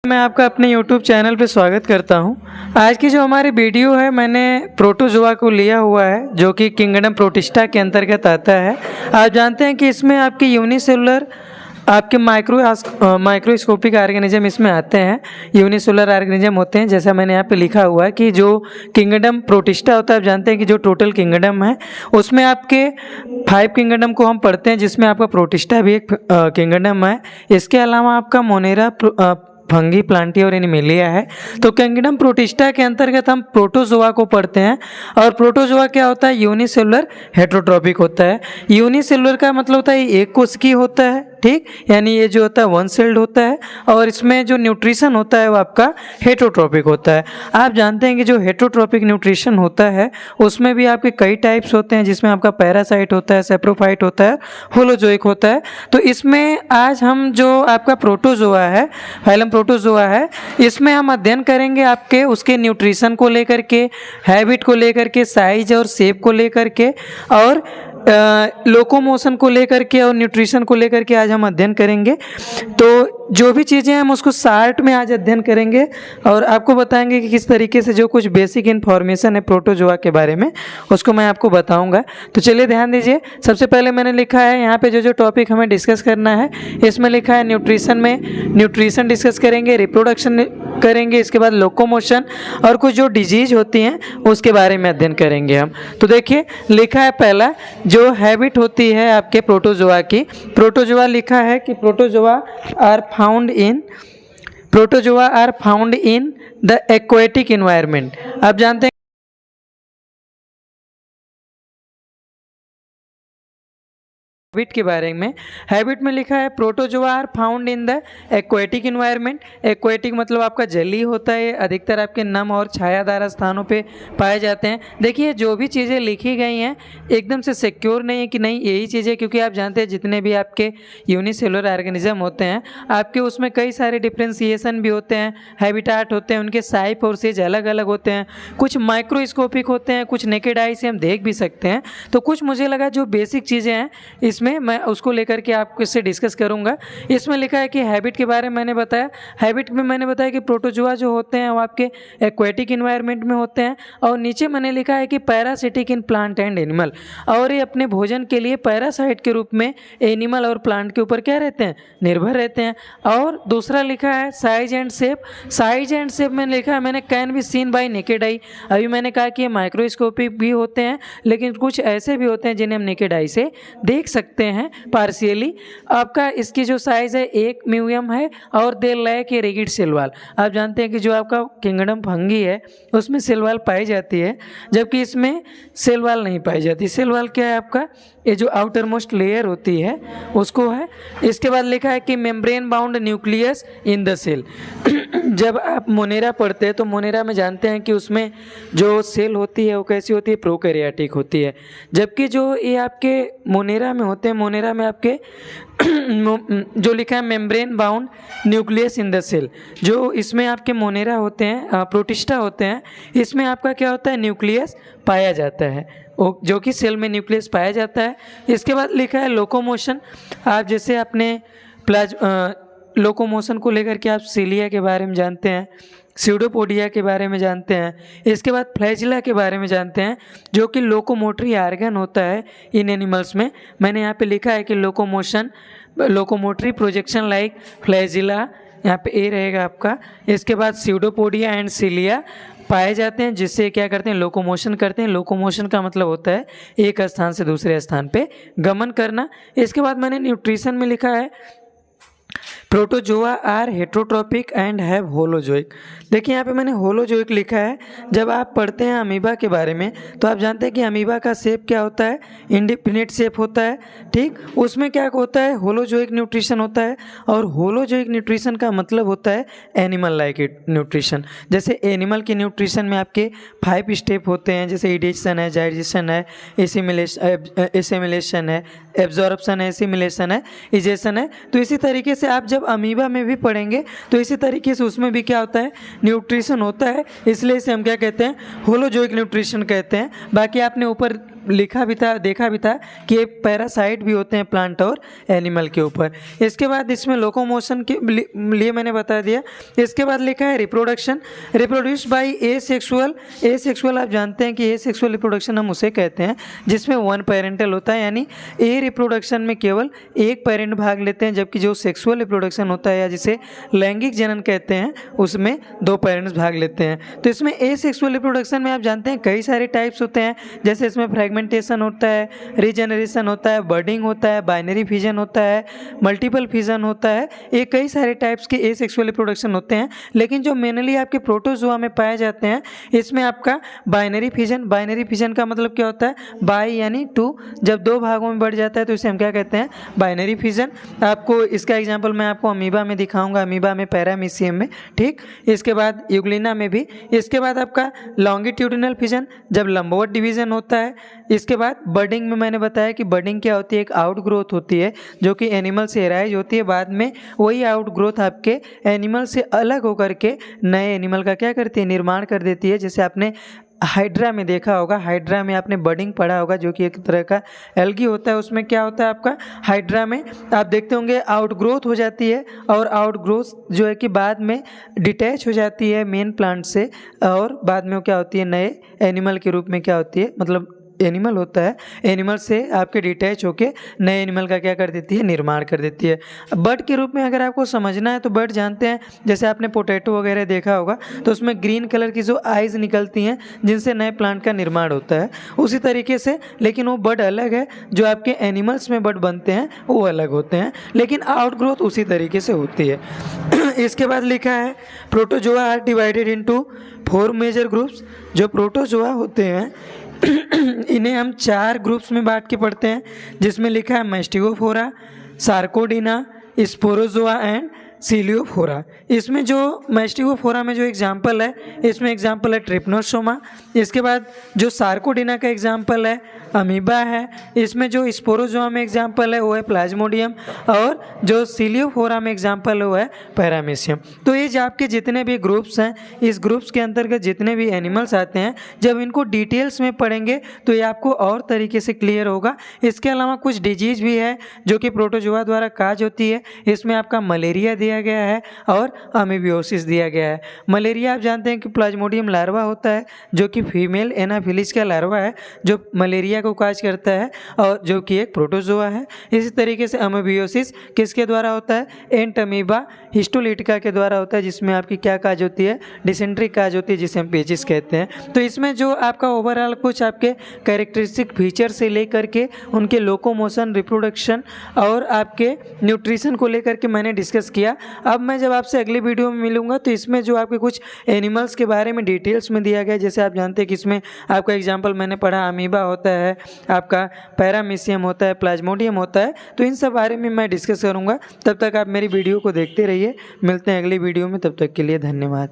मैं आपका अपने YouTube चैनल पे स्वागत करता हूं। आज की जो हमारी वीडियो है मैंने प्रोटोजोआ को लिया हुआ है जो कि किंगडम प्रोटिस्टा के अंतर्गत आता है। आप जानते हैं कि इसमें आपके यूनिसेलुलर आपके माइक्रोस्कोपिक ऑर्गेनिज्म इसमें आते हैं। यूनिसेलुलर ऑर्गेनिज्म होते हैं, जैसा मैंने यहाँ पे लिखा हुआ है कि जो किंगडम प्रोटिस्टा होता है, आप जानते हैं कि जो टोटल किंगडम है उसमें आपके 5 किंगडम को हम पढ़ते हैं, जिसमें आपका प्रोटिस्टा भी एक किंगडम है। इसके अलावा आपका मोनेरा फंगी, प्लांटिया और एनिमेलिया है। तो किंगडम प्रोटिस्टा के अंतर्गत हम प्रोटोजोआ को पढ़ते हैं। और प्रोटोजोआ क्या होता है? यूनिसेलुलर हेटरोट्रॉपिक होता है। यूनिसेलुलर का मतलब होता है एक कोशिकीय होता है, ठीक, यानी ये जो होता है वन सेल्ड होता है। और इसमें जो न्यूट्रिशन होता है वो आपका हेटरोट्रॉपिक होता है। आप जानते हैं कि जो हेटरोट्रॉपिक न्यूट्रिशन होता है उसमें भी आपके कई टाइप्स होते हैं, जिसमें आपका पैरासाइट होता है, सेप्रोफाइट होता है, होलोजोइक होता है। तो इसमें आज हम जो आपका प्रोटोजोआ है, फाइलम प्रोटोजोआ है, इसमें हम अध्ययन करेंगे आपके उसके न्यूट्रिशन को लेकर के, हैबिट को लेकर के, साइज और शेप को लेकर के, और लोकोमोशन को लेकर के और न्यूट्रिशन को लेकर के आज हम अध्ययन करेंगे। तो जो भी चीज़ें हम उसको शार्ट में आज अध्ययन करेंगे और आपको बताएंगे कि किस तरीके से जो कुछ बेसिक इन्फॉर्मेशन है प्रोटोजोआ के बारे में उसको मैं आपको बताऊंगा। तो चलिए ध्यान दीजिए। सबसे पहले मैंने लिखा है यहाँ पे जो टॉपिक हमें डिस्कस करना है, इसमें लिखा है न्यूट्रिशन में न्यूट्रिशन डिस्कस करेंगे, रिप्रोडक्शन करेंगे, इसके बाद लोकोमोशन और कुछ जो डिजीज होती हैं उसके बारे में अध्ययन करेंगे हम। तो देखिए लिखा है पहला जो हैबिट होती है आपके प्रोटोजोआ की। प्रोटोजोआ लिखा है कि protozoa are found in the aquatic environment. आप जानते हैं हैबिट के बारे में। हैबिट में लिखा है protozoa are found in the aquatic environment. Aquatic मतलब आपका जली होता है, अधिकतर आपके नम और छायादार स्थानों पे पाए जाते हैं। देखिए जो भी चीज़ें लिखी गई हैं एकदम से सिक्योर नहीं है कि नहीं यही चीज़ें, क्योंकि आप जानते हैं जितने भी आपके यूनिसेलुलर ऑर्गेनिज्म होते हैं आपके उसमें कई सारे डिफ्रेंसिएशन भी होते हैं, हैबिटाट होते हैं, उनके साइज और सेज अलग अलग होते हैं, कुछ माइक्रोस्कोपिक होते हैं, कुछ नेकेड आई से हम देख भी सकते हैं। तो कुछ मुझे लगा जो बेसिक चीज़ें हैं इसमें मैं उसको लेकर के आपको इससे डिस्कस करूंगा। इसमें लिखा है कि हैबिट के बारे में मैंने बताया। हैबिट में मैंने बताया कि प्रोटोजोआ जो होते हैं वो आपके एक्वेटिक एनवायरनमेंट में होते हैं। और नीचे मैंने लिखा है कि parasitic in plant and animal, और ये अपने भोजन के लिए पैरासाइट के रूप में एनिमल और प्लांट के ऊपर क्या रहते हैं? निर्भर रहते हैं। और दूसरा लिखा है size and shape. Size and shape में लिखा है मैंने can be seen bye naked eye. अभी मैंने कहा कि ये माइक्रोस्कोपिक भी होते हैं, लेकिन कुछ ऐसे भी होते हैं जिन्हें हम नेकेड आई से देख सकते हैं पार्शियली। आपका इसकी जो साइज है 1 म्यूएम है और they lack a rigid cell wall. आप जानते हैं कि जो आपका किंगडम फंगी है उसमें सेल वॉल पाई जाती है, जबकि इसमें सेल वॉल नहीं पाई जाती। सेल वॉल क्या है? आपका ये जो आउटर मोस्ट लेयर होती है उसको है। इसके बाद लिखा है कि membrane bound nucleus in the cell. जब आप मोनेरा पढ़ते हैं तो मोनेरा में जानते हैं कि उसमें जो सेल होती है वो कैसी होती है? प्रोकैरियोटिक होती है। जबकि जो ये आपके मोनेरा में होते हैं, मोनेरा में आपके जो लिखा है membrane bound nucleus in the cell, जो इसमें आपके मोनेरा होते हैं, प्रोटिस्टा होते हैं, इसमें आपका क्या होता है? न्यूक्लियस पाया जाता है, जो कि सेल में न्यूक्लियस पाया जाता है। इसके बाद लिखा है लोकोमोशन। आप जैसे अपने लोकोमोशन को लेकर के आप सिलिया के बारे में जानते हैं, स्यूडोपोडिया के बारे में जानते हैं, इसके बाद फ्लैजिला के बारे में जानते हैं, जो कि लोकोमोटरी ऑर्गन होता है इन एनिमल्स में। मैंने यहाँ पे लिखा है कि लोकोमोटरी प्रोजेक्शन लाइक फ्लैजिला, यहाँ पे ए रहेगा आपका। इसके बाद स्यूडोपोडिया एंड सिलिया पाए जाते हैं, जिससे क्या करते हैं? लोकोमोशन करते हैं। लोकोमोशन का मतलब होता है एक स्थान से दूसरे स्थान पे गमन करना। इसके बाद मैंने न्यूट्रिशन में लिखा है protozoa are heterotrophic and have holozoic. देखिए यहाँ पे मैंने होलोजोइक लिखा है। जब आप पढ़ते हैं अमीबा के बारे में तो आप जानते हैं कि अमीबा का शेप क्या होता है? इंडिफिनिट शेप होता है, ठीक। उसमें क्या होता है? होलोजोइक न्यूट्रिशन होता है। और होलोजोइक न्यूट्रिशन का मतलब होता है एनिमल लाइक न्यूट्रिशन। जैसे एनिमल के न्यूट्रिशन में आपके 5 स्टेप होते हैं, जैसे इडिशन है, डाइजेशन है, एसिमिलेशन है, एब्जॉर्प्शन है, एसिमिलेशन है, इजेशन है। तो इसी तरीके से आप जब अमीबा में भी पढ़ेंगे तो इसी तरीके से उसमें भी क्या होता है? न्यूट्रिशन होता है। इसलिए इसे हम क्या कहते हैं? होलोजोइक न्यूट्रिशन कहते हैं। बाकी आपने ऊपर लिखा भी था, देखा भी था कि ये पैरासाइट भी होते हैं प्लांट और एनिमल के ऊपर। इसके बाद इसमें लोकोमोशन के लिए मैंने बता दिया। इसके बाद लिखा है reproduction, reproduce by asexual. Asexual आप जानते हैं कि एसेक्सुअल रिप्रोडक्शन हम उसे कहते हैं जिसमें वन पेरेंटल होता है, यानी ए रिप्रोडक्शन में केवल एक पेरेंट भाग लेते हैं, जबकि जो सेक्सुअल रिप्रोडक्शन होता है या जिसे लैंगिक जनन कहते हैं उसमें दो पेरेंट्स भाग लेते हैं। तो इसमें एसेक्सुअल रिप्रोडक्शन में आप जानते हैं कई सारे टाइप्स होते हैं, जैसे इसमें फ्रेगमेंटेशन होता है, रीजनरेशन होता है, बर्डिंग होता है, बाइनरी फिजन होता है, मल्टीपल फिजन होता है। ये कई सारे टाइप्स के एसेक्सुअल रिप्रोडक्शन होते हैं, लेकिन जो मेनली आपके प्रोटोजोआ में पाए जाते हैं इसमें आपका बाइनरी फिजन। बाइनरी फिजन का मतलब क्या होता है? बाई यानी टू, जब दो भागों में बढ़ जाता है तो इसे हम क्या कहते हैं? Binary fission. आपको इसका एग्जांपल मैं आपको अमीबा में दिखाऊंगा, अमीबा में, पैरामीशियम में, ठीक। इसके बाद यूग्लिना में भी। इसके बाद आपका लॉन्गिट्यूडिनल फिजन, जब लंबवत डिवीजन होता है। इसके बाद बर्डिंग में मैंने बताया कि बर्डिंग क्या होती है? एक आउट ग्रोथ होती है जो कि एनिमल से एराइज होती है, बाद में वही आउट ग्रोथ आपके एनिमल से अलग होकर के नए एनिमल का क्या करती है? निर्माण कर देती है। जैसे आपने हाइड्रा में देखा होगा, हाइड्रा में आपने बर्डिंग पढ़ा होगा जो कि एक तरह का एल्गी होता है। उसमें क्या होता है आपका हाइड्रा में? आप देखते होंगे आउट ग्रोथ हो जाती है, और आउट ग्रोथ जो है कि बाद में डिटैच हो जाती है मेन प्लांट से, और बाद में वो क्या होती है? नए एनिमल के रूप में क्या होती है? मतलब एनिमल होता है, एनिमल से आपके डिटैच होके नए एनिमल का क्या कर देती है? निर्माण कर देती है। बर्ड के रूप में अगर आपको समझना है तो बर्ड जानते हैं, जैसे आपने पोटैटो वगैरह देखा होगा तो उसमें ग्रीन कलर की जो आइज़ निकलती हैं जिनसे नए प्लांट का निर्माण होता है, उसी तरीके से, लेकिन वो बर्ड अलग है। जो आपके एनिमल्स में बर्ड बनते हैं वो अलग होते हैं, लेकिन आउट ग्रोथ उसी तरीके से होती है। इसके बाद लिखा है protozoa are divided into 4 major groups. जो प्रोटोजोआ होते हैं इन्हें हम 4 ग्रुप्स में बांट के पढ़ते हैं, जिसमें लिखा है मैस्टिगोफोरा, सार्कोडिना, स्पोरोजोआ एंड सीलियोफोरा। इसमें जो मैस्टिगोफोरा में जो एग्जाम्पल है, इसमें एग्जाम्पल है ट्रिप्नोसोमा। इसके बाद जो सार्कोडिना का एग्जाम्पल है अमीबा है। इसमें जो स्पोरोजोआ में एग्जाम्पल है वो है प्लाज्मोडियम, और जो सीलियोफोरा में एग्जाम्पल है वो है पैरामीशियम। तो ये जो आपके जितने भी ग्रुप्स हैं, इस ग्रुप्स के अंतर्गत जितने भी एनिमल्स आते हैं, जब इनको डिटेल्स में पढ़ेंगे तो ये आपको और तरीके से क्लियर होगा। इसके अलावा कुछ डिजीज़ भी है जो कि प्रोटोजोआ द्वारा काज होती है। इसमें आपका मलेरिया दिया गया है और अमीबियोसिस दिया गया है। मलेरिया आप जानते हैं कि प्लाज्मोडियम लार्वा होता है जो कि फीमेल एनाफिलिस का लार्वा है जो मलेरिया को काज करता है, और जो कि एक प्रोटोजोआ है। इसी तरीके से अमीबियोसिस किसके द्वारा होता है? एंट अमीबा हिस्टोलिटिका के द्वारा होता है, जिसमें आपकी क्या काज होती है? डिसेंट्री काज होती है, जिसे हम पेचिस कहते हैं। तो इसमें जो आपका ओवरऑल कुछ आपके कैरेक्टरिस्टिक फीचर से लेकर के उनके लोकोमोशन, रिप्रोडक्शन और आपके न्यूट्रिशन को लेकर के मैंने डिस्कस किया। अब मैं जब आपसे अगली वीडियो में मिलूंगा तो इसमें जो आपके कुछ एनिमल्स के बारे में डिटेल्स में दिया गया, जैसे आप जानते हैं कि इसमें आपका एग्जांपल मैंने पढ़ा अमीबा होता है, आपका पैरामीशियम होता है, प्लाज्मोडियम होता है, तो इन सब बारे में मैं डिस्कस करूंगा। तब तक आप मेरी वीडियो को देखते रहिए। मिलते हैं अगली वीडियो में, तब तक के लिए धन्यवाद।